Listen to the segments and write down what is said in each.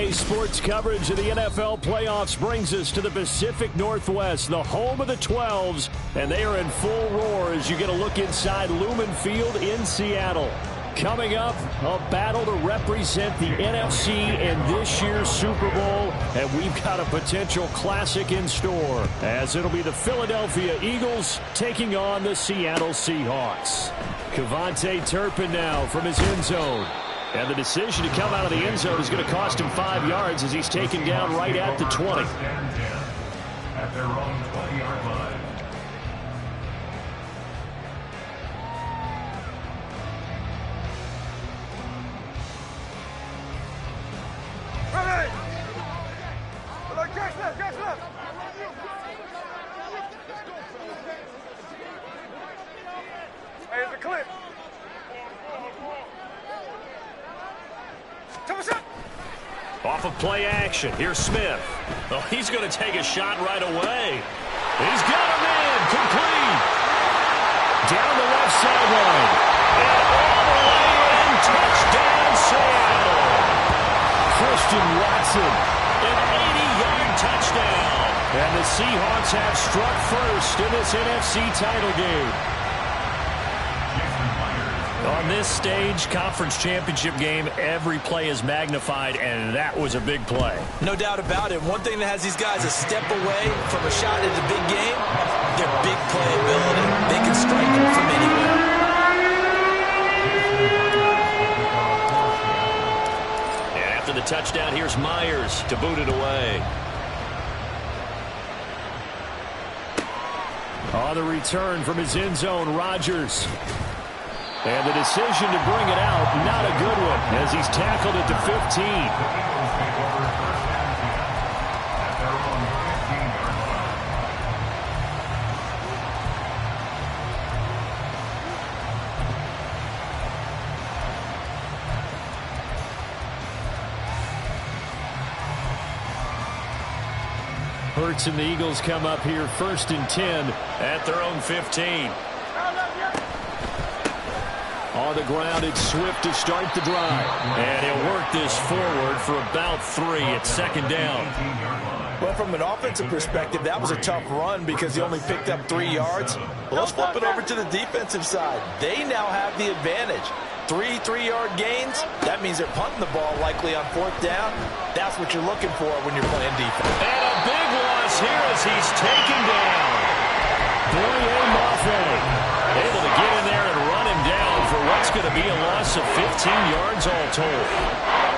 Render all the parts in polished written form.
Today's sports coverage of the NFL playoffs brings us to the Pacific Northwest, the home of the 12s, and they are in full roar as you get a look inside Lumen Field in Seattle. Coming up, a battle to represent the NFC in this year's Super Bowl, and we've got a potential classic in store, as it'll be the Philadelphia Eagles taking on the Seattle Seahawks. Kevontae Turpin now from his end zone. And the decision to come out of the end zone is going to cost him 5 yards as he's taken down right at the 20. At their own 20-yard line. Here's the clip. Off of play action, here's Smith. Oh, he's going to take a shot right away. He's got him in, complete. Down the left sideline. And all the way in, touchdown Seattle. Christian Watson, an 80-yard touchdown. And the Seahawks have struck first in this NFC title game. On this stage, conference championship game, every play is magnified, and that was a big play. No doubt about it. One thing that has these guys a step away from a shot at a big game, their big playability. They can strike it from anywhere. And after the touchdown, here's Myers to boot it away. On the return from his end zone, Rodgers. And the decision to bring it out, not a good one, as he's tackled at the 15. Hurts and the Eagles come up here 1st and 10 at their own 15. On the ground, it's Swift to start the drive. And he'll work this forward for about 3 at 2nd down. Well, from an offensive perspective, that was a tough run because he only picked up 3 yards. Well, let's flip it over to the defensive side. They now have the advantage. 3 3-yard gains, that means they're punting the ball likely on 4th down. That's what you're looking for when you're playing defense. And a big loss here as he's taken down. Boye Mafe able to get in there and run him down for what's going to be a loss of 15 yards all told.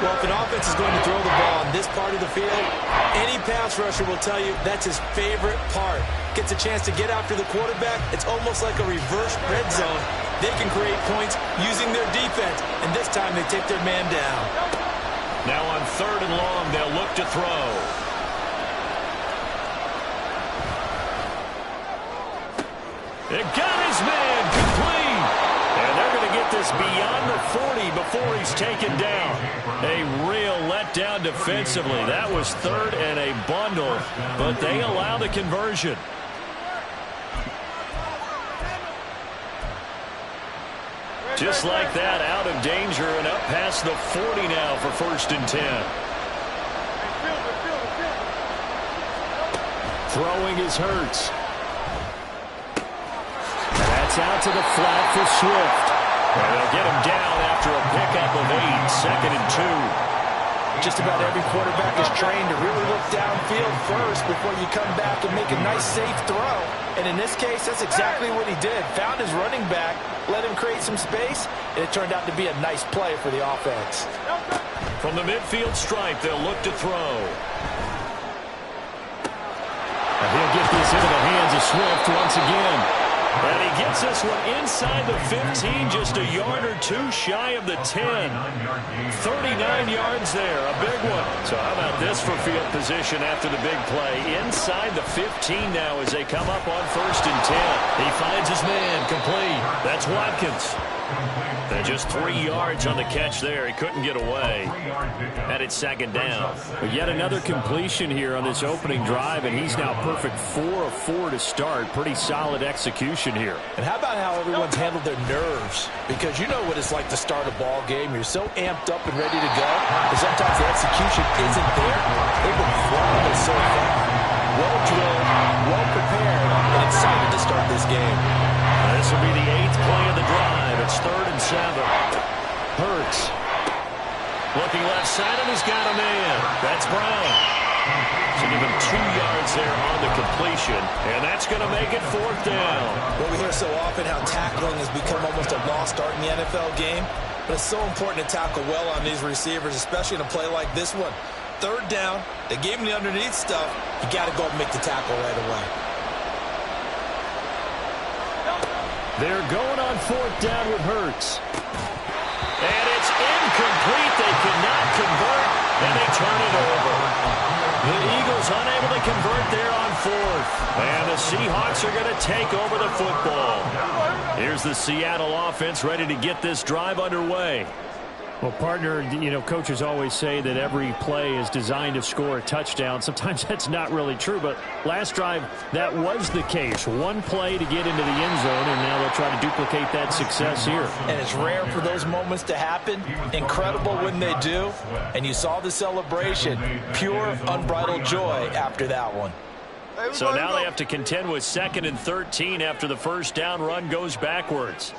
Well, if an offense is going to throw the ball on this part of the field, any pass rusher will tell you that's his favorite part. Gets a chance to get after the quarterback. It's almost like a reverse red zone. They can create points using their defense, and this time they take their man down. Now on 3rd and long, they'll look to throw. It got his man complete. And they're going to get this beyond the 40 before he's taken down. A real letdown defensively. That was 3rd and a bundle, but they allow the conversion. Just like that, out of danger and up past the 40 now for 1st and 10. Throwing is Hurts. That's out to the flat for Swift. And they'll get him down after a pickup of 8, 2nd and 2. Just about every quarterback is trained to really look downfield first before you come back and make a nice, safe throw. And in this case, that's exactly what he did. Found his running back, let him create some space, and it turned out to be a nice play for the offense. From the midfield stripe, they'll look to throw. And he'll get this into the hands of Swift once again. And he gets this one inside the 15, just a yard or 2 shy of the 10. 39 yards there, a big one. So how about this for field position after the big play? Inside the 15 now as they come up on 1st and 10. He finds his man complete. That's Watkins. And just 3 yards on the catch there. He couldn't get away. And it's second down. But yet another completion here on this opening drive, and he's now perfect 4 of 4 to start. Pretty solid execution here. And how about how everyone's handled their nerves? Because you know what it's like to start a ball game. You're so amped up and ready to go, but sometimes the execution isn't there. They've been flawless so far. Well drilled, well prepared, and excited to start this game. This will be the 8th play of the drive. It's 3rd and 7. Hurts. Looking left side, and he's got a man. That's Brown. So give him 2 yards there on the completion, and that's going to make it 4th down. Well, we hear so often how tackling has become almost a lost art in the NFL game, but it's so important to tackle well on these receivers, especially in a play like this one. 3rd down, they gave him the underneath stuff. You got to go and make the tackle right away. They're going on 4th down with Hurts. And it's incomplete. They cannot convert, and they turn it over. The Eagles unable to convert there on 4th. And the Seahawks are going to take over the football. Here's the Seattle offense ready to get this drive underway. Well, partner, you know, coaches always say that every play is designed to score a touchdown. Sometimes that's not really true, but last drive, that was the case. One play to get into the end zone, and now they'll try to duplicate that success here. And it's rare for those moments to happen. Incredible when they do. And you saw the celebration. Pure, unbridled joy after that one. So now they have to contend with 2nd and 13 after the first down run goes backwards.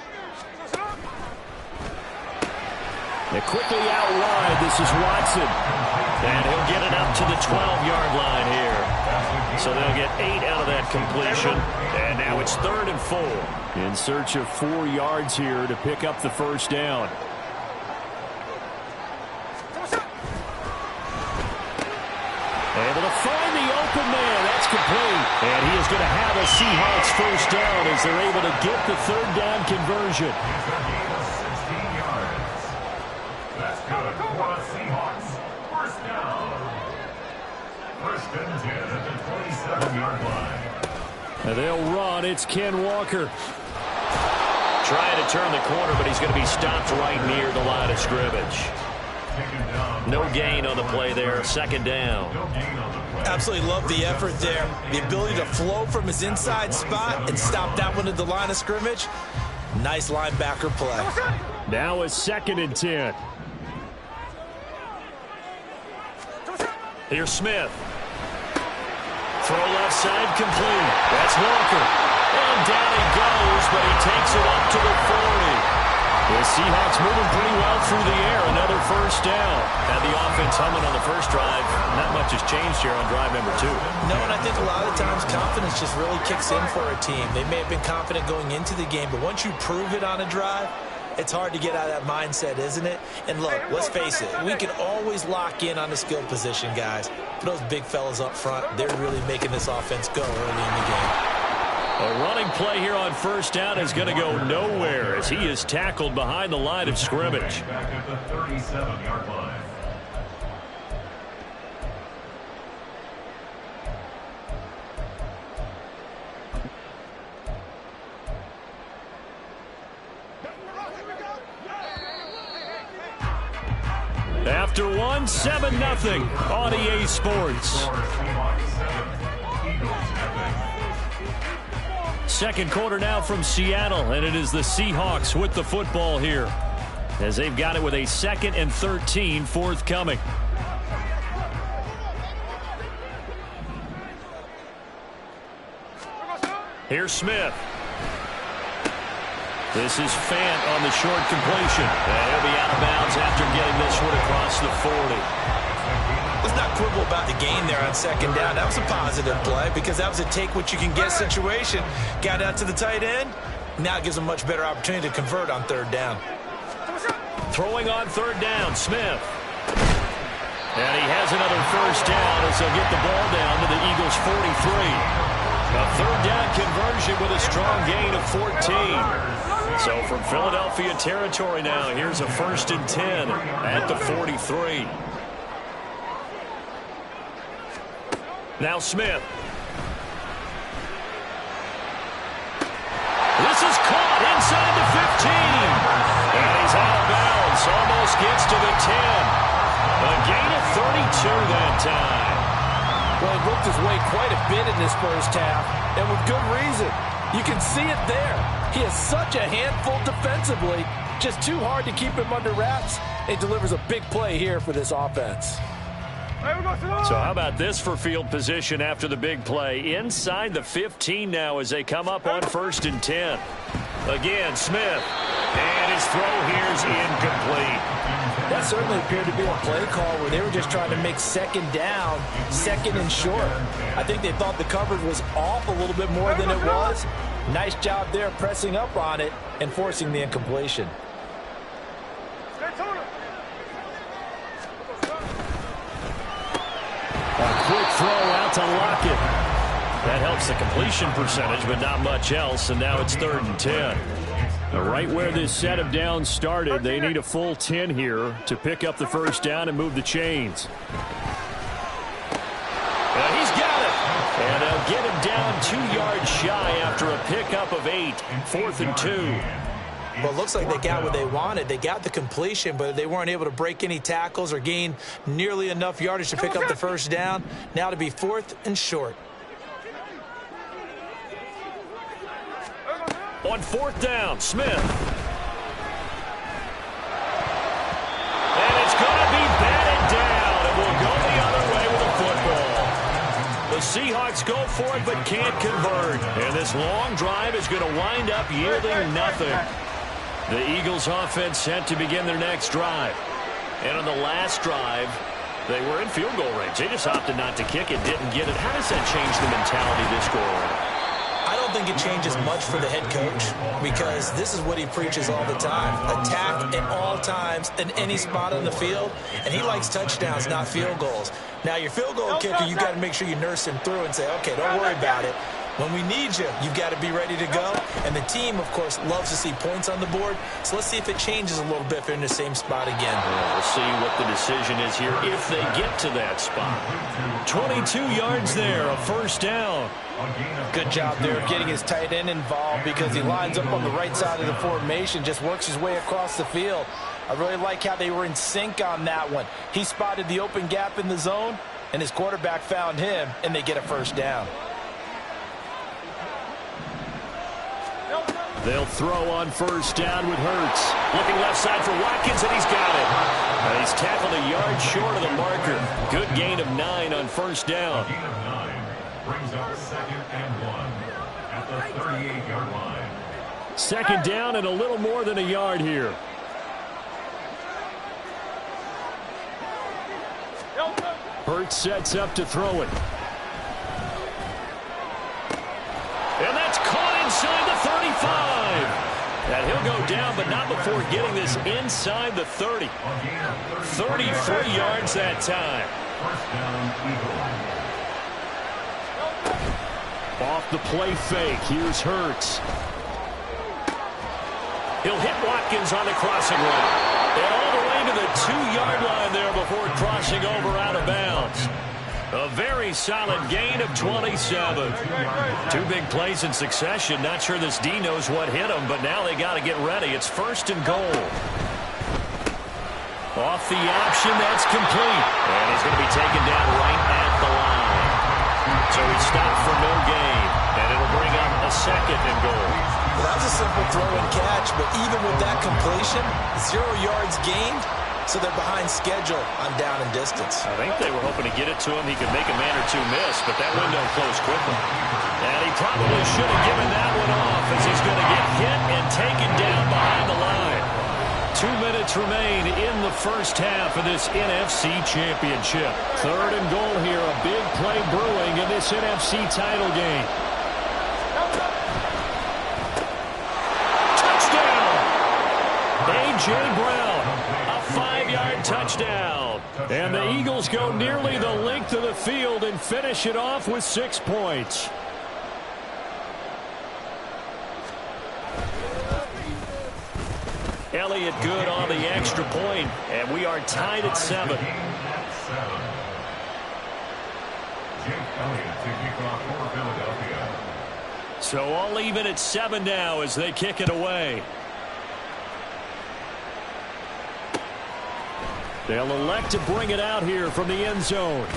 They're quickly out wide. This is Watson. And he'll get it up to the 12-yard line here. So they'll get 8 out of that completion. And now it's 3rd and 4. In search of 4 yards here to pick up the first down. Able to find the open man. That's complete. And he is going to have a Seahawks first down as they're able to get the 3rd down conversion. Good for the Seahawks. First down. 1st and 10 at the 27-yard line. And they'll run. It's Ken Walker. Trying to turn the corner, but he's going to be stopped right near the line of scrimmage. No gain on the play there. 2nd down. Absolutely love the effort there. The ability to flow from his inside spot and stop that one at the line of scrimmage. Nice linebacker play. Now it's 2nd and 10. Here's Smith. Throw left side complete. That's Walker. And down he goes, but he takes it up to the 40. The Seahawks moving pretty well through the air. Another first down. Had the offense humming on the first drive. Not much has changed here on drive number 2. No, and I think a lot of times confidence just really kicks in for a team. They may have been confident going into the game, but once you prove it on a drive, it's hard to get out of that mindset, isn't it? And look, let's face it, we can always lock in on the skill position, guys. But those big fellas up front, they're really making this offense go early in the game. A running play here on first down is going to go nowhere as he is tackled behind the line of scrimmage. Back at the 37-yard line. After one, 7-0 on EA Sports. Second quarter now from Seattle, and it is the Seahawks with the football here as they've got it with a 2nd and 13 forthcoming. Here's Smith. This is Fant on the short completion. And he'll be out of bounds after getting this one across the 40. Let's not quibble about the gain there on 2nd down. That was a positive play because that was a take-what-you-can-get situation. Got out to the tight end. Now it gives them a much better opportunity to convert on 3rd down. Throwing on 3rd down, Smith. And he has another first down as they'll get the ball down to the Eagles' 43. A 3rd down conversion with a strong gain of 14. So from Philadelphia territory now, here's a 1st and 10 at the 43. Now Smith. This is caught inside the 15. This almost gets to the 10. A gain of 32 that time. Well, he looked his way quite a bit in this first half, and with good reason. You can see it there. He is such a handful defensively, just too hard to keep him under wraps. It delivers a big play here for this offense. So how about this for field position after the big play? Inside the 15 now as they come up on 1st and 10. Again, Smith. And his throw here is incomplete. That certainly appeared to be a play call where they were just trying to make second down, second and short. I think they thought the coverage was off a little bit more than it was. Nice job there pressing up on it and forcing the incompletion. A quick throw out to Lockett. That helps the completion percentage, but not much else, and now it's 3rd and 10. Right where this set of downs started, they need a full 10 here to pick up the first down and move the chains. He's got it. And they'll get him down 2 yards shy after a pickup of 8. 4th and 2. Well, it looks like they got what they wanted. They got the completion, but they weren't able to break any tackles or gain nearly enough yardage to pick up the first down. Now to be 4th and short. On 4th down, Smith. And it's going to be batted down. It will go the other way with a football. The Seahawks go for it but can't convert. And this long drive is going to wind up yielding nothing. The Eagles offense set to begin their next drive. And on the last drive, they were in field goal range. They just opted not to kick it, didn't get it. How does that change the mentality this go around? I don't think it changes much for the head coach because this is what he preaches all the time. Attack at all times in any spot on the field, and he likes touchdowns, not field goals. Now, your field goal kicker, you got to make sure you nurse him through and say, okay, don't worry about it. When we need you, you've got to be ready to go. And the team, of course, loves to see points on the board. So let's see if it changes a little bit if they're in the same spot again. Yeah, we'll see what the decision is here if they get to that spot. 22 yards there, a first down. Good job there of getting his tight end involved because he lines up on the right side of the formation, just works his way across the field. I really like how they were in sync on that one. He spotted the open gap in the zone, and his quarterback found him, and they get a first down. They'll throw on first down with Hurts. Looking left side for Watkins, and he's got it. And he's tackled a yard short of the marker. Good gain of 9 on first down. A gain of 9 brings up 2nd and 1 at the 38-yard line. 2nd down and a little more than a yard here. Hurts sets up to throw it. And that's caught inside the 35. And he'll go down, but not before getting this inside the 30. 33 yards that time. First down, Eagles. Off the play fake, here's Hurts. He'll hit Watkins on the crossing route. And all the way to the 2-yard line there before crossing over out of bounds. A very solid gain of 27. 2 big plays in succession. Not sure this D knows what hit him, but now they got to get ready. It's 1st and goal. Off the option, that's complete. And he's going to be taken down right at the line. So he stopped for no gain. And it'll bring up a 2nd and goal. Well, that was a simple throw and catch, but even with that completion, 0 yards gained. So they're behind schedule on down and distance. I think they were hoping to get it to him. He could make a man or two miss, but that window closed quickly. And he probably should have given that one off as he's going to get hit and taken down behind the line. 2 minutes remain in the first half of this NFC Championship. 3rd and goal here. A big play brewing in this NFC title game. Touchdown! A.J. Brown. 5-yard touchdown. And the Eagles go nearly the length of the field and finish it off with 6 points. Elliott good on the extra point, and we are tied at 7. So all even at 7 now as they kick it away. They'll elect to bring it out here from the end zone.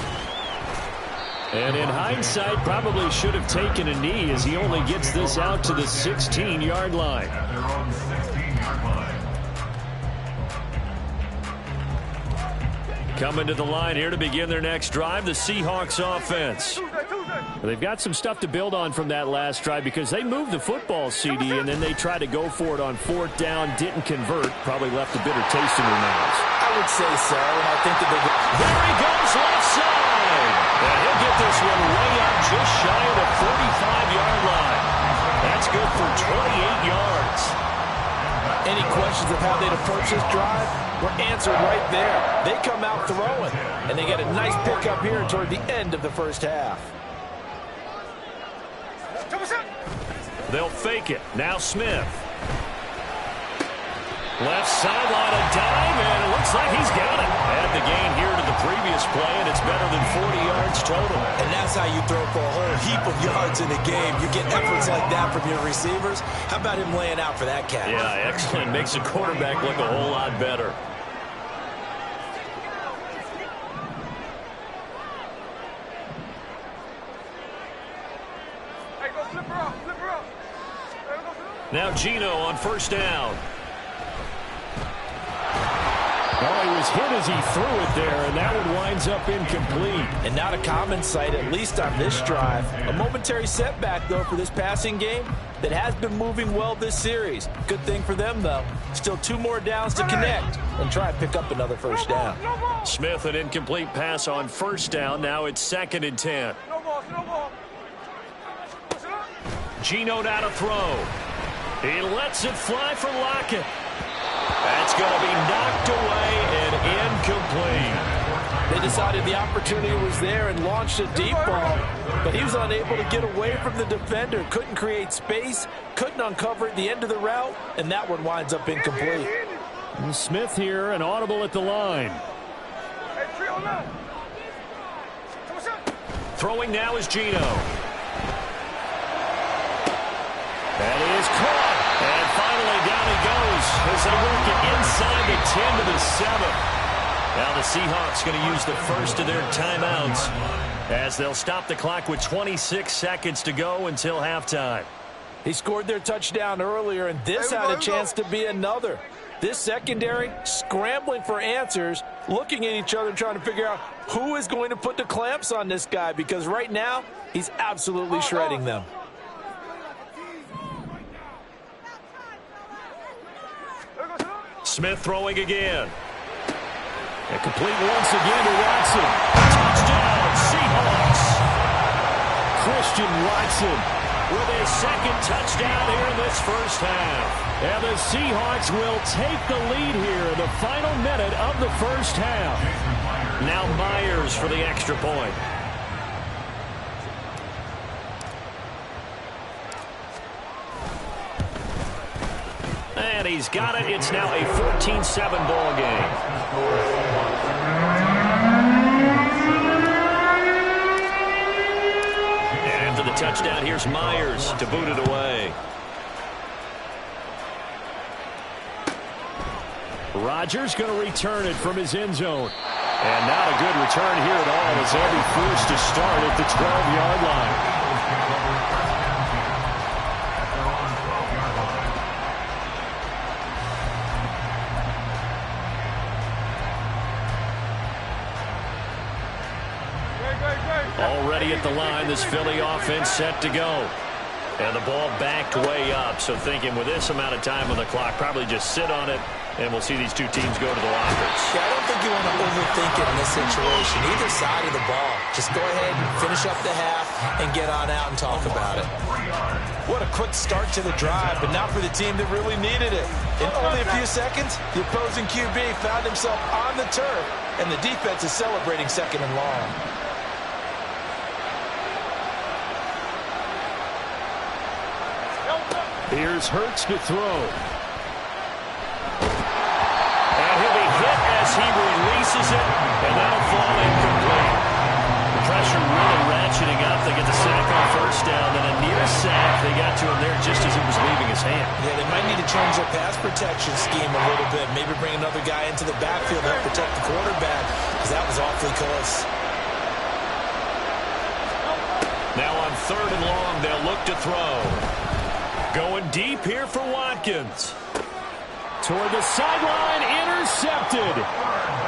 And in hindsight, probably should have taken a knee as he only gets this out to the 16-yard line. At their own 16-yard line. Coming to the line here to begin their next drive, the Seahawks offense. They've got some stuff to build on from that last drive because they moved the football, CD, and then they tried to go for it on 4th down, didn't convert, probably left a bitter taste in their mouths. I would say so, and I think that There he goes, left side! And he'll get this one way out just shy of the 45-yard line. That's good for 28 yards. any questions of how they'd approach this drive were answered right there. They come out throwing, and they get a nice pickup here toward the end of the first half. They'll fake it. Now Smith. Left sideline, a dime, and it looks like he's got it. Add the gain here to the previous play, and it's better than 40 yards total. And that's how you throw for a whole heap of yards in a game. You get efforts like that from your receivers. How about him laying out for that catch? Yeah, excellent. Makes the quarterback look a whole lot better. Now Gino on first down. Oh, he was hit as he threw it there, and that one winds up incomplete. And not a common sight, at least on this drive. A momentary setback, though, for this passing game that has been moving well this series. Good thing for them, though. Still 2 more downs to connect and try and pick up another first down. Smith, an incomplete pass on first down. Now it's 2nd and 10. Gino now to throw. He lets it fly for Lockett. That's going to be knocked away and incomplete. They decided the opportunity was there and launched a deep ball, but he was unable to get away from the defender. Couldn't create space, couldn't uncover at the end of the route, and that one winds up incomplete. And Smith here, an audible at the line. Throwing now is Gino. That is caught. And finally down he goes as they work it inside the 10 to the 7. Now the Seahawks going to use the first of their timeouts as they'll stop the clock with 26 seconds to go until halftime. He scored their touchdown earlier, and this had a chance to be another. This secondary scrambling for answers, looking at each other, trying to figure out who is going to put the clamps on this guy, because right now he's absolutely shredding them. Smith throwing again. And complete once again to Watson. Touchdown, Seahawks. Christian Watson with his 2nd touchdown here in this first half. And the Seahawks will take the lead here in the final minute of the first half. Now Myers for the extra point. And he's got it. It's now a 14-7 ball game. And after the touchdown, here's Myers to boot it away. Rodgers going to return it from his end zone. And not a good return here at all as they'll be forced to start at the 12-yard line. Already at the line, this Philly offense set to go. And the ball backed way up, so thinking with this amount of time on the clock, probably just sit on it, and we'll see these two teams go to the lockers. Yeah, I don't think you want to overthink it in this situation. Either side of the ball. Just go ahead and finish up the half and get on out and talk about it. What a quick start to the drive, but not for the team that really needed it. In only a few seconds, the opposing QB found himself on the turf, and the defense is celebrating 2nd and long. Here's Hurts to throw. And he'll be hit as he releases it, and that'll fall incomplete. The pressure really ratcheting up. They get the sack on first down, then a near sack. They got to him there just as it was leaving his hand. Yeah, they might need to change their pass protection scheme a little bit. Maybe bring another guy into the backfield to help protect the quarterback, because that was awfully close. Now on 3rd and long, they'll look to throw. Going deep here for Watkins. Toward the sideline, intercepted.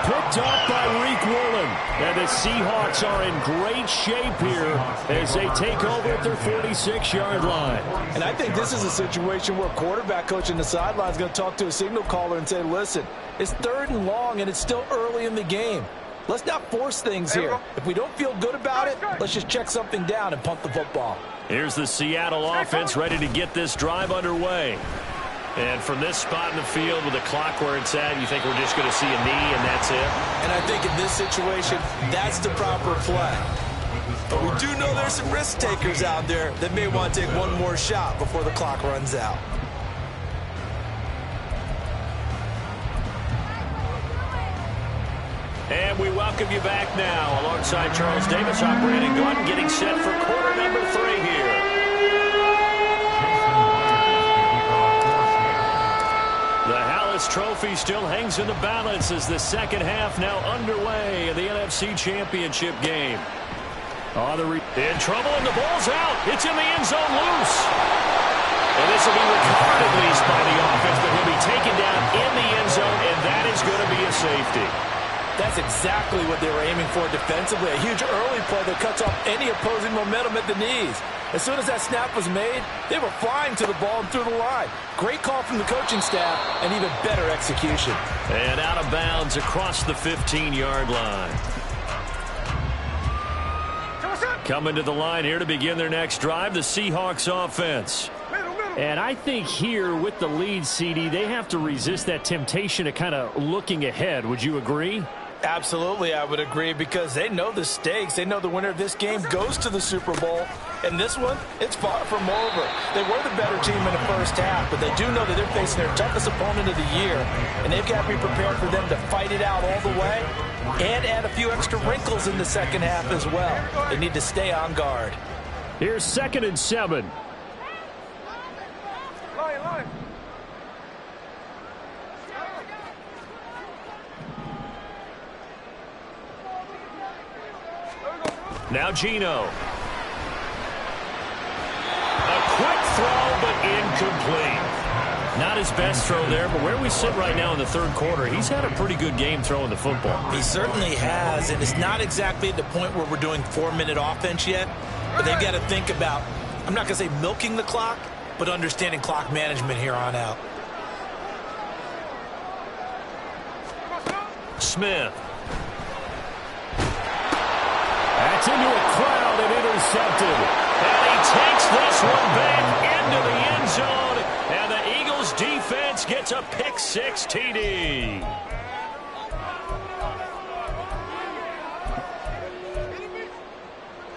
Picked off by Reek Woolen. And the Seahawks are in great shape here as they take over at their 46-yard line. And I think this is a situation where quarterback coach in the sideline is going to talk to a signal caller and say, listen, it's 3rd and long and it's still early in the game. Let's not force things here. If we don't feel good about it, let's just check something down and punt the football. Here's the Seattle offense ready to get this drive underway. And from this spot in the field with the clock where it's at, you think we're just going to see a knee and that's it? And I think in this situation, that's the proper play. But we do know there's some risk takers out there that may want to take one more shot before the clock runs out. And we welcome you back now alongside Charles Davis, operating gun, getting set for quarter number 3 here. The Hallis Trophy still hangs in the balance as the second half now underway in the NFC Championship game. In trouble, and the ball's out. It's in the end zone loose. And this will be recovered at least by the offense, but he'll be taken down in the end zone, and that is going to be a safety. That's exactly what they were aiming for defensively. A huge early play that cuts off any opposing momentum at the knees. As soon as that snap was made, they were flying to the ball and through the line. Great call from the coaching staff and even better execution. And out of bounds across the 15-yard line. Coming to the line here to begin their next drive, the Seahawks offense. And I think here with the lead, CD, they have to resist that temptation of kind of looking ahead. Would you agree? Absolutely, I would agree, because they know the stakes. They know the winner of this game goes to the Super Bowl. And this one, it's far from over. They were the better team in the first half, but they do know that they're facing their toughest opponent of the year. And they've got to be prepared for them to fight it out all the way and add a few extra wrinkles in the second half as well. They need to stay on guard. Here's 2nd and 7. Now Geno. A quick throw, but incomplete. Not his best throw there, but where we sit right now in the 3rd quarter, he's had a pretty good game throwing the football. He certainly has, and it's not exactly at the point where we're doing 4-minute offense yet, but they've got to think about, I'm not going to say milking the clock, but understanding clock management here on out. Smith. That's into a crowd and intercepted. And he takes this one back into the end zone. And the Eagles defense gets a pick-6 TD.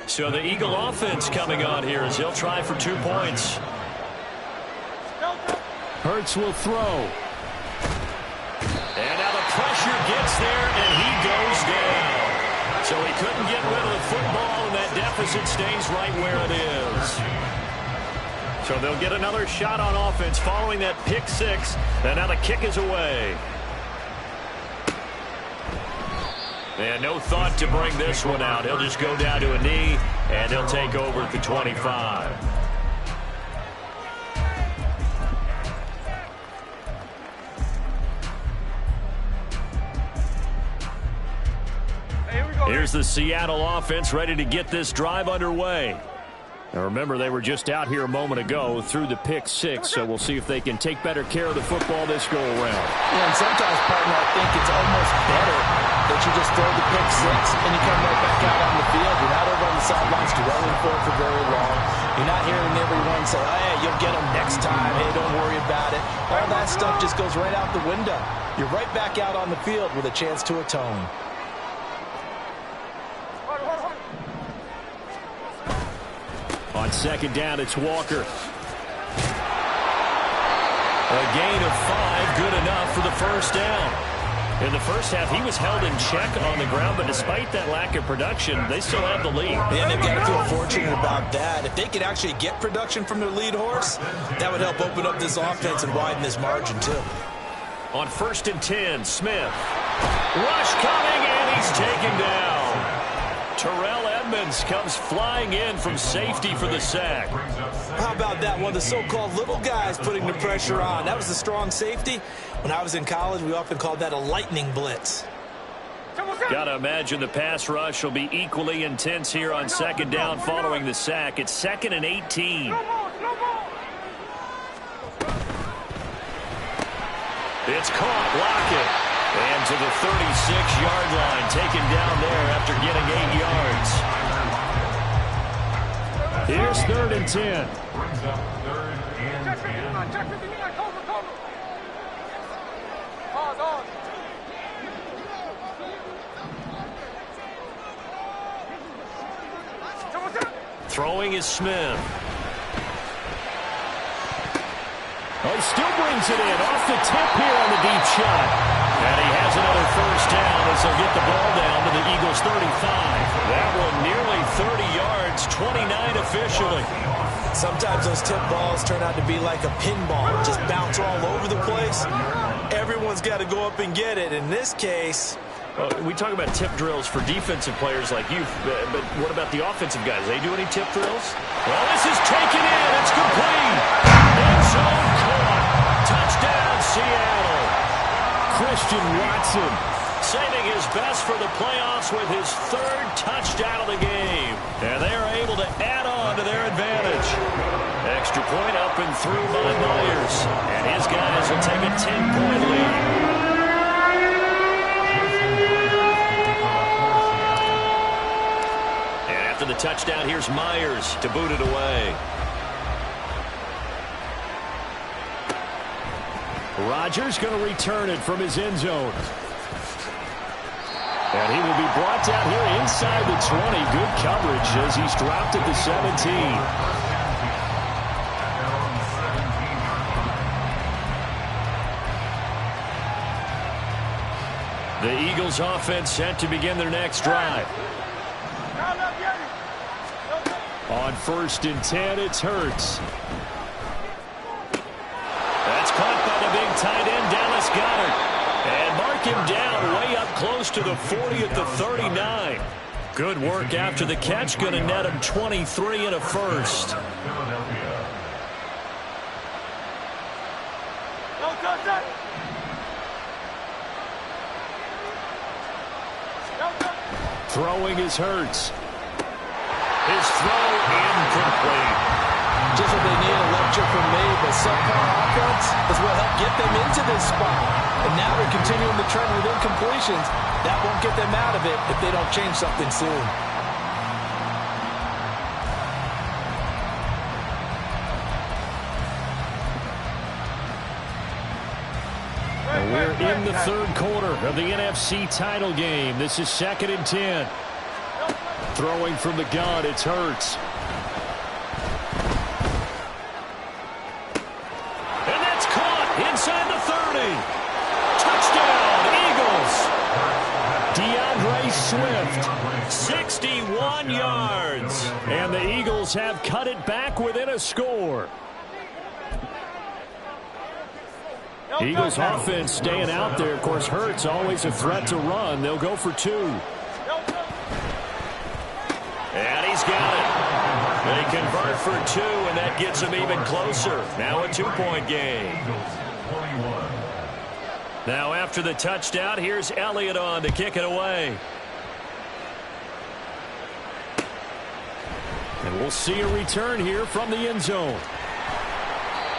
So the Eagle offense coming on here as they'll try for 2 points. Hurts will throw. And now the pressure gets there, and he goes down. So he couldn't get rid of the football, and that deficit stays right where it is. So they'll get another shot on offense following that pick-6, and now the kick is away. And no thought to bring this one out. He'll just go down to a knee, and he'll take over at the 25. Here's the Seattle offense ready to get this drive underway. Now remember, they were just out here a moment ago through the pick-6, so we'll see if they can take better care of the football this go-around. Yeah, and sometimes, partner, I think it's almost better that you just throw the pick-6 and you come right back out on the field. You're not over on the sidelines dwelling for it for very long. You're not hearing everyone say, oh, hey, you'll get them next time. Hey, don't worry about it. All that stuff just goes right out the window. You're right back out on the field with a chance to atone. On 2nd down, it's Walker. A gain of 5, good enough for the first down. In the first half, he was held in check on the ground, but despite that lack of production, they still have the lead. And they've got to feel fortunate about that. If they could actually get production from their lead horse, that would help open up this offense and widen this margin, too. On 1st and 10, Smith. Rush coming, and he's taken down. Terrell Edmonds comes flying in from safety for the sack. How about that one? The so-called little guys putting the pressure on. That was the strong safety. When I was in college, we often called that a lightning blitz. Got to imagine the pass rush will be equally intense here on 2nd down following the sack. It's 2nd and 18. It's caught, Lockett. And to the 36-yard line, taken down there after getting 8 yards. Here's 3rd and 10. Brings up 3rd and 10. Throwing is Smith. Oh, he still brings it in off the tip here on the deep shot. And he has another 1st down as they'll get the ball down to the Eagles' 35. That one nearly 30 yards, 29 officially. Sometimes those tip balls turn out to be like a pinball, just bounce all over the place. Everyone's got to go up and get it. In this case, we talk about tip drills for defensive players like you, but what about the offensive guys? They do any tip drills? Well, this is taken in. It's complete. End zone caught. Touchdown, Seattle. Christian Watson saving his best for the playoffs with his 3rd touchdown of the game. And they are able to add on to their advantage. Extra point up and through by Myers. And his guys will take a 10-point lead. After the touchdown, here's Myers to boot it away. Rodgers going to return it from his end zone. And he will be brought down here inside the 20. Good coverage as he's dropped at the 17. The Eagles offense set to begin their next drive. On 1st and 10, it's Hurts. That's caught by the big tight end, Dallas Goedert. And mark him down way up close to the 40 at the 39. Good work after the catch. Going to net him 23 and a 1st. Throwing is Hurts. His throw incomplete. just what they need, a lecture from me, but subpar offense is what helped get them into this spot. And now they're continuing the trend with incompletions. That won't get them out of it if they don't change something soon. And we're in the third quarter of the NFC title game. This is 2nd and 10. Throwing from the gun, it's Hurts. And that's caught inside the 30. Touchdown, Eagles. DeAndre Swift, 61 yards. And the Eagles have cut it back within a score. Eagles offense staying out there. Of course, Hurts always a threat to run. They'll go for two. And he's got it. They convert for two, and that gets them even closer. Now a 2-point game. Now after the touchdown, here's Elliott on to kick it away. And we'll see a return here from the end zone.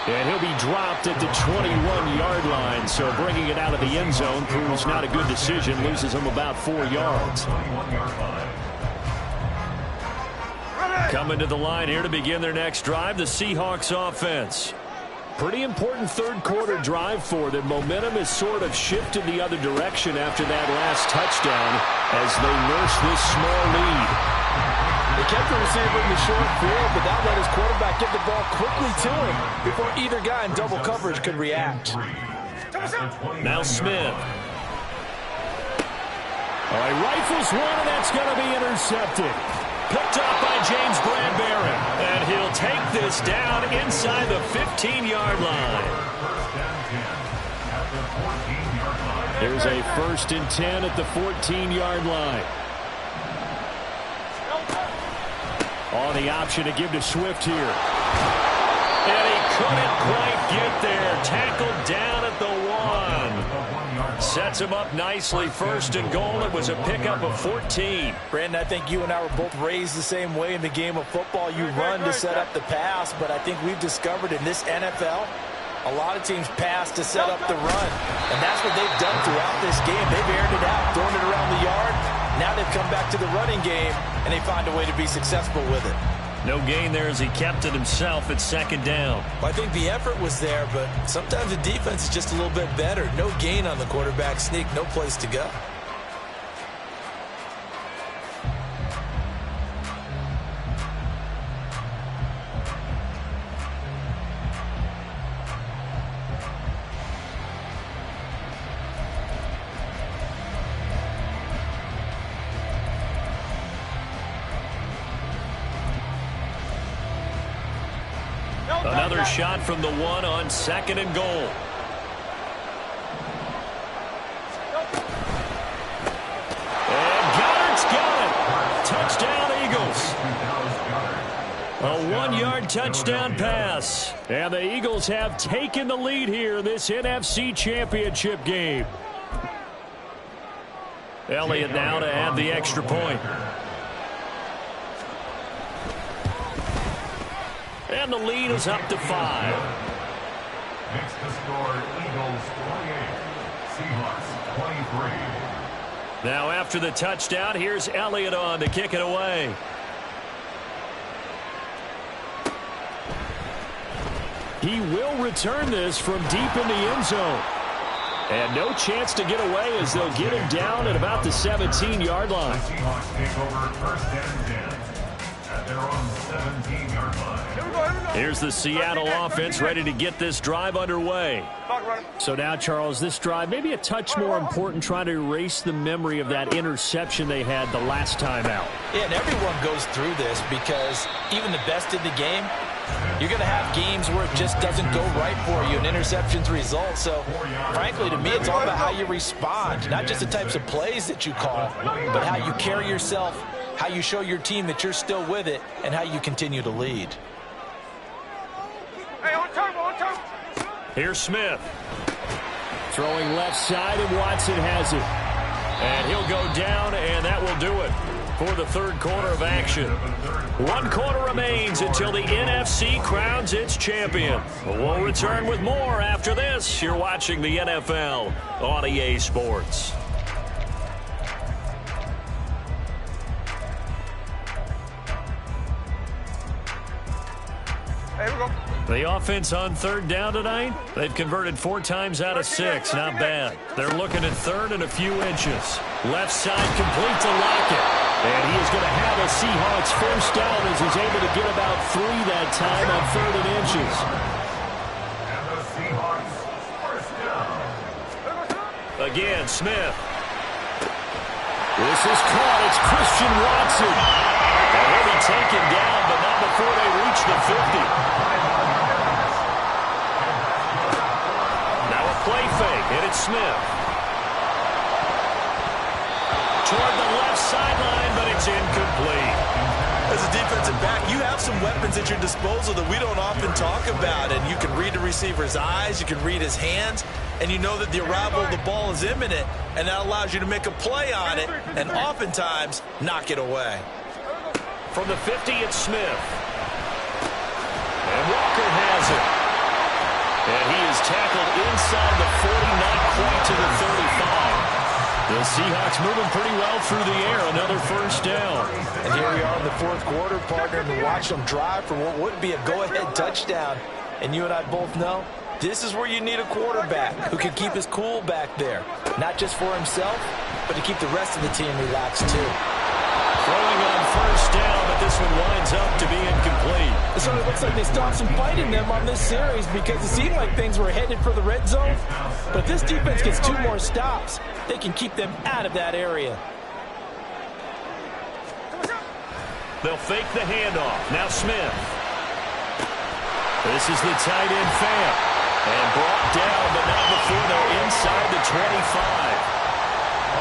And he'll be dropped at the 21-yard line, so bringing it out of the end zone proves not a good decision, loses him about 4 yards. Coming to the line here to begin their next drive, the Seahawks offense. Pretty important third quarter drive for them. Momentum has sort of shifted the other direction after that last touchdown as they nurse this small lead. They kept the receiver in the short field, but that let his quarterback get the ball quickly to him before either guy in double coverage could react. Now Smith. Oh, he rifles one, and that's going to be intercepted. Picked up by James Bradbury. And he'll take this down inside the 15-yard line. There's a 1st and 10 at the 14-yard line. On the option to give to Swift here. And he couldn't quite get there. Tackled down at the 1. Sets him up nicely. 1st and goal. It was a pickup of 14. Brandon, I think you and I were both raised the same way in the game of football. You run to set up the pass, but I think we've discovered in this NFL, a lot of teams pass to set up the run. And that's what they've done throughout this game. They've aired it out, thrown it around the yard. Now they've come back to the running game, and they find a way to be successful with it. No gain there as he kept it himself at 2nd down. I think the effort was there, but sometimes the defense is just a little bit better. No gain on the quarterback sneak, no place to go. Another shot from the 1 on 2nd and goal. And Goddard's got it. Touchdown, Eagles. A 1-yard touchdown pass. And the Eagles have taken the lead here in this NFC Championship game. Elliott now to add the extra point. And the lead is up to 5. Makes the score Eagles 28, Seahawks 23. Now after the touchdown, here's Elliott on to kick it away. He will return this from deep in the end zone. And no chance to get away as they'll get him down at about the 17-yard line. The Seahawks take over 1st and 10 at their own 17-yard line. Here's the Seattle offense ready to get this drive underway. So now, Charles, this drive maybe a touch more important, trying to erase the memory of that interception they had the last time out. Yeah, and everyone goes through this because even the best in the game, you're going to have games where it just doesn't go right for you, and interceptions result. So, frankly, to me, it's all about how you respond, not just the types of plays that you call, but how you carry yourself, how you show your team that you're still with it, and how you continue to lead. Here's Smith. Throwing left side, and Watson has it. And he'll go down, and that will do it for the 3rd quarter of action. 1 quarter remains until the NFC crowns its champion. We'll return with more after this. You're watching the NFL on EA Sports. The offense on 3rd down tonight, they've converted 4 times out of 6. Not bad. They're looking at 3rd and a few inches. Left side complete to Lockett. And he is going to have a Seahawks 1st down as he's able to get about 3 that time on 3rd and inches. And the Seahawks 1st down. Again, Smith. This is caught. It's Christian Watson. And he'll be taken down, but not before they reach the 50. Play fake, and it's Smith. Toward the left sideline, but it's incomplete. As a defensive back, you have some weapons at your disposal that we don't often talk about, and you can read the receiver's eyes, you can read his hands, and you know that the arrival of the ball is imminent, and that allows you to make a play on it, and oftentimes knock it away. From the 50, it's Smith. And Walker has it. And he is tackled inside the 40, not quite to the 35. The Seahawks moving pretty well through the air. Another 1st down. And here we are in the 4th quarter, partner, and watch them drive for what would be a go-ahead touchdown. And you and I both know this is where you need a quarterback who can keep his cool back there. Not just for himself, but to keep the rest of the team relaxed too. Throwing on 1st down, but this one winds up to be incomplete. It certainly looks like they stopped some fight in them on this series because it seemed like things were headed for the red zone. But if this defense gets 2 more stops, they can keep them out of that area. They'll fake the handoff. Now Smith. This is the tight end Fant. And brought down, but not before they're inside the 25.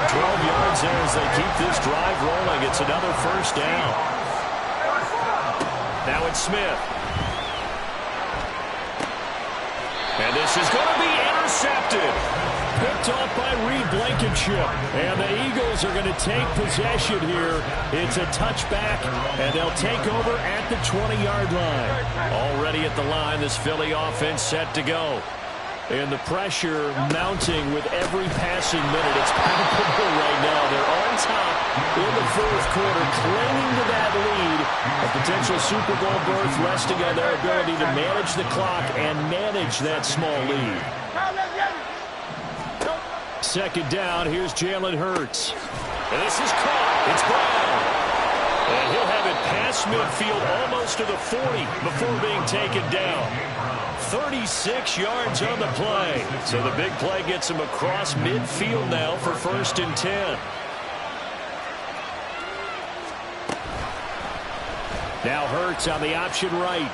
12 yards there as they keep this drive rolling. It's another first down. Now it's Smith. And this is going to be intercepted. Picked off by Reed Blankenship. And the Eagles are going to take possession here. It's a touchback, and they'll take over at the 20-yard line. Already at the line, this Philly offense set to go. And the pressure mounting with every passing minute. It's palpable right now. They're on top in the fourth quarter, clinging to that lead. A potential Super Bowl berth resting on their ability to manage the clock and manage that small lead. Second down, here's Jalen Hurts. And this is caught. It's Brown. And he'll have it past midfield almost to the 40 before being taken down. 36 yards on the play. So the big play gets him across midfield now for 1st and 10. Now Hurts on the option right.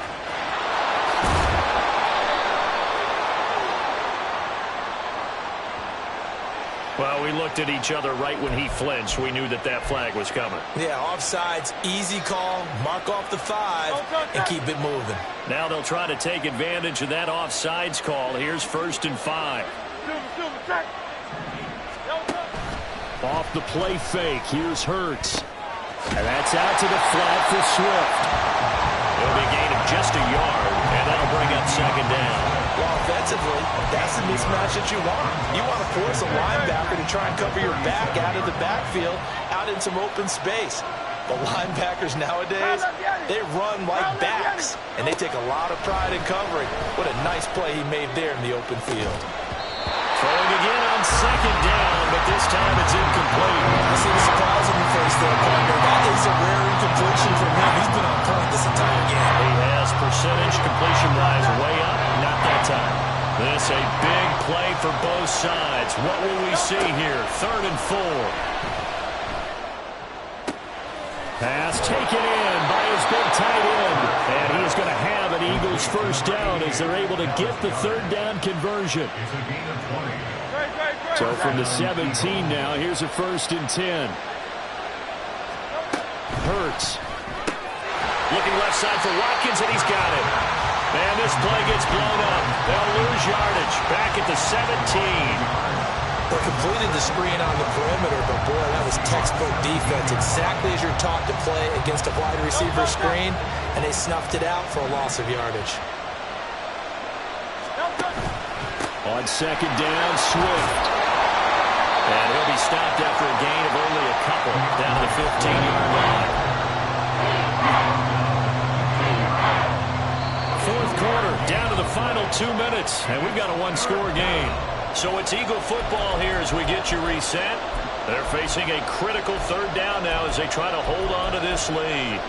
Well, we looked at each other right when he flinched. We knew that that flag was coming. Yeah, offsides, easy call, mark off the 5, and keep it moving. Now they'll try to take advantage of that offsides call. Here's 1st and 5. Off the play fake, here's Hurts. And that's out to the flat for Swift. It'll be a gain of just a yard, and that'll bring up 2nd down. Well, offensively, that's the mismatch that you want. You want to force a linebacker to try and cover your back out of the backfield, out in some open space. The linebackers nowadays, they run like backs, and they take a lot of pride in covering. What a nice play he made there in the open field. Throwing again on 2nd down, but this time it's incomplete. I see the surprise on your face there, partner. That is a rare incompletion from him. He's been on point this entire game. He has percentage completion-wise way up, not that time. This a big play for both sides. What will we see here? 3rd and 4. Pass taken in by his big tight end. And he is going to have an Eagles 1st down as they're able to get the 3rd down conversion. So from the 17 now, here's a 1st and 10. Hurts. Looking left side for Watkins, and he's got it. And this play gets blown up. They'll lose yardage. Back at the 17. They completed the screen on the perimeter, but boy, that was textbook defense. Exactly as you're taught to play against a wide receiver screen, and they snuffed it out for a loss of yardage. On 2nd down, Swift. And he'll be stopped after a gain of only a couple down to the 15-yard line. 4th quarter, down to the final 2 minutes, and we've got a 1-score game. So it's Eagle football here as we get you reset. They're facing a critical 3rd down now as they try to hold on to this lead.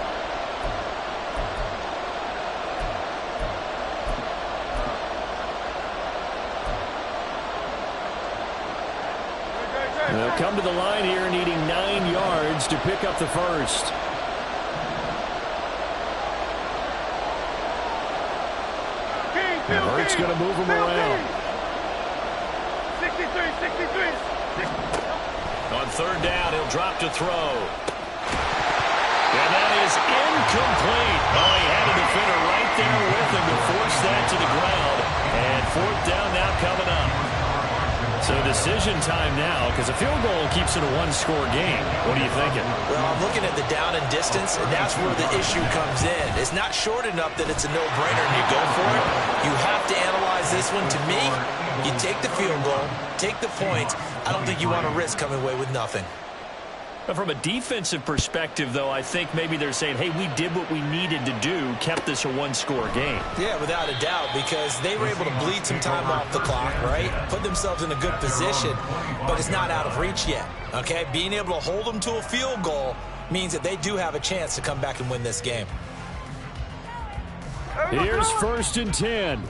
They'll come to the line here needing 9 yards to pick up the 1st. Hurts going to move him around. 63. On 3rd down, he'll drop to throw. And that is incomplete. Oh, he had a defender right there with him to force that to the ground. And 4th down now coming up. So decision time now, because a field goal keeps it a 1-score game. What are you thinking? Well, I'm looking at the down and distance, and that's where the issue comes in. It's not short enough that it's a no-brainer and you go for it. You have to analyze this one. To me, you take the field goal, take the points. I don't think you want to risk coming away with nothing. But from a defensive perspective, though, I think maybe they're saying, hey, we did what we needed to do, kept this a 1-score game. Yeah, without a doubt, because they were able to bleed some time off the clock, right? Put themselves in a good position, but it's not out of reach yet, okay? Being able to hold them to a field goal means that they do have a chance to come back and win this game. Here's 1st and 10.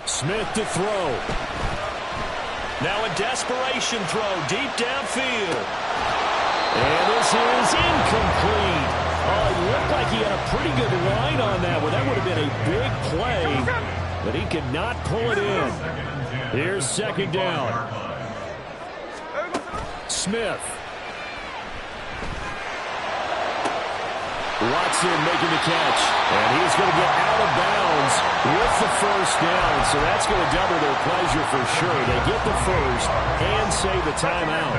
Smith to throw. Now a desperation throw deep downfield. And this is incomplete. Oh, it looked like he had a pretty good line on that one. That would have been a big play, but he could not pull it in. Here's second down. Smith. Watson making the catch, and he's going to get out of bounds with the first down, so that's going to double their pleasure for sure. They get the first and save the timeout.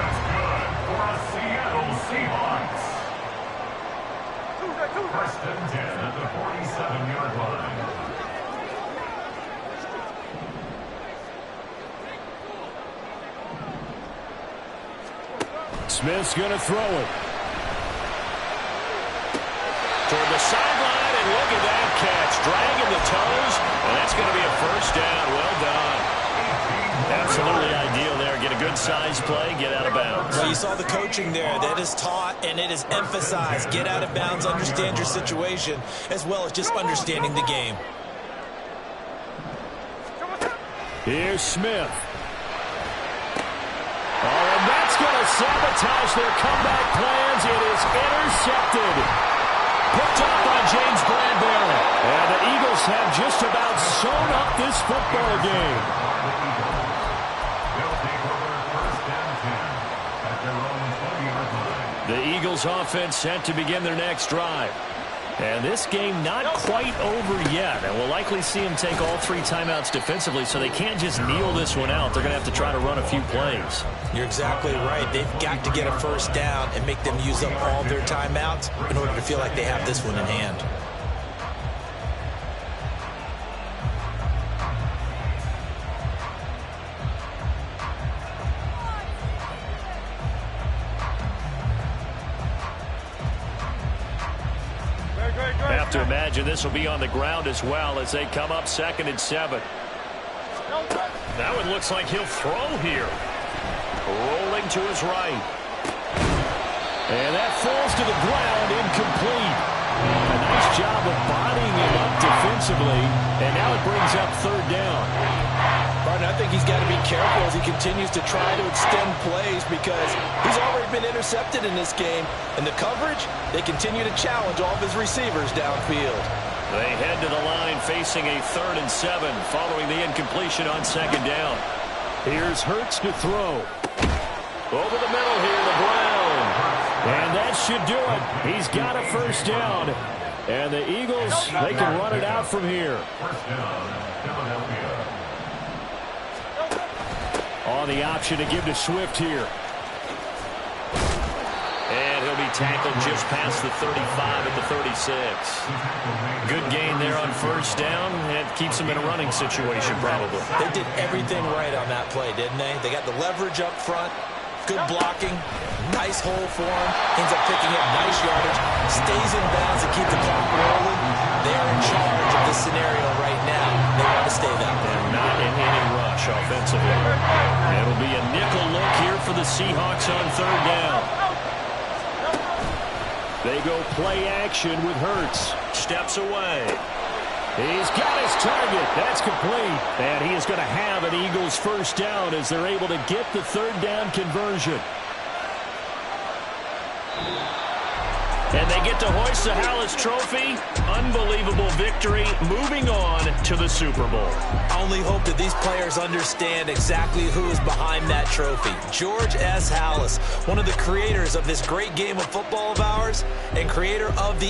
For a Seattle Seahawks. First and 10 at the 47-yard line. Smith's going to throw it. Toward the sideline, and look at that catch. Dragging the toes, and that's going to be a first down. Well done. Absolutely ideal there. Get a good size play, get out of bounds. Well, you saw the coaching there. That is taught and it is emphasized. Get out of bounds, understand your situation, as well as just understanding the game. Here's Smith. Oh, and that's going to sabotage their comeback plans. It is intercepted. Picked up by James Bradbury. And the Eagles have just about sewn up this football game. They'll take over first and 10 at their own 20-yard line. The Eagles offense set to begin their next drive. And this game not quite over yet. And we'll likely see them take all 3 timeouts defensively, so they can't just kneel this one out. They're going to have to try to run a few plays. You're exactly right. They've got to get a first down and make them use up all their timeouts in order to feel like they have this one in hand. Have to imagine this will be on the ground as well as they come up 2nd and 7. Now it looks like he'll throw here. Rolling to his right. And that falls to the ground, incomplete. A nice job of bodying him up defensively. And now it brings up 3rd down. Barton, I think he's got to be careful as he continues to try to extend plays because he's already been intercepted in this game. And the coverage, they continue to challenge all of his receivers downfield. They head to the line facing a 3rd and 7 following the incompletion on 2nd down. Here's Hurts to throw. Over the middle here to Brown. And that should do it. He's got a first down. And the Eagles, they can run it out from here. First down, Philadelphia. On the option to give to Swift here. And he'll be tackled just past the 35 at the 36. Good gain there on first down. It keeps him in a running situation probably. They did everything right on that play, didn't they? They got the leverage up front, good blocking, nice hole for him, ends up picking up nice yardage, stays in bounds to keep the clock rolling. They are in charge of this scenario right now. They want to stay that way. Not in any rush offensively. It'll be a nickel look here for the Seahawks on 3rd down. They go play action with Hurts. Steps away. He's got his target. That's complete. And he is going to have an Eagles first down as they're able to get the 3rd down conversion. And they get to hoist the Hallis Trophy. Unbelievable victory. Moving on to the Super Bowl. I only hope that these players understand exactly who is behind that trophy. George S. Hallis, one of the creators of this great game of football of ours and creator of the